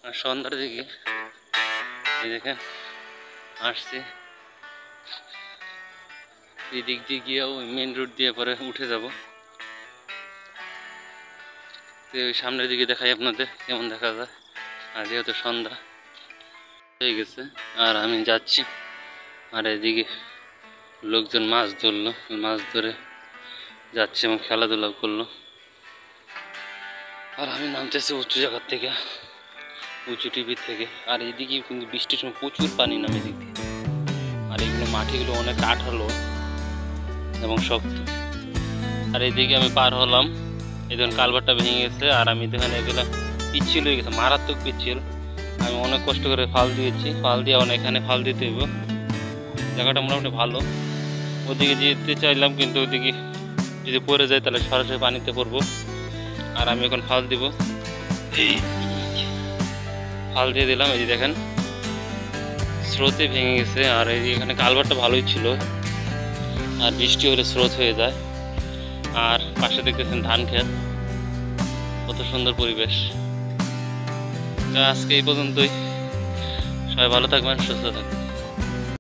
আর সন্ধ্যার দিকে এই দেখেন আসছি, এই দিক দিয়ে গিয়ে ওই মেন রোড দিয়ে পরে উঠে যাব। তো ওই সামনের দিকে দেখাই আপনাদের কেমন দেখা যায়। আর যেহেতু সন্ধ্যা হয়ে গেছে আর আমি যাচ্ছি, আর এদিকে লোকজন মাছ ধরলো, মাছ ধরে যাচ্ছে এবং খেলাধুলা করলো। আর আমি নামতেছি উঁচু জায়গার থেকে, উঁচু টিভির থেকে। আর এদিকে কিন্তু বৃষ্টির সময় প্রচুর পানি নামে এদিক দিয়ে। আর এগুলো মাটিগুলো অনেক আঠালো এবং শক্ত। আর এইদিকে আমি পার হলাম, এই ধরুন কালভারটা ভেঙে গেছে। আর আমি দেখেন এগুলো পিচ্ছিল হয়ে গেছে, মারাত্মক পিচ্ছিল। আমি অনেক কষ্ট করে ফাল দিয়েছি, ফাল দিয়ে অনেক এখানে ফাল দিতে হইব। জায়গাটা মোটামুটি ভালো। ওদিকে যেতে চাইলাম কিন্তু ওদিকে যদি পড়ে যায় তাহলে সরাসরি পানিতে পড়বো। আর আমি এখন ফাল দিব, ফাল দিয়ে দিলাম। এই যে দেখেন স্রোতে ভেঙে গেছে। আর এই এখানে কালভারটা ভালোই ছিল, আর বৃষ্টি হলে স্রোত হয়ে যায়। আর পাশে দেখতেছেন ধান ক্ষেত, কত সুন্দর পরিবেশ। আজকে এই পর্যন্তই, সবাই ভালো থাকবেন, সুস্থ থাকবেন।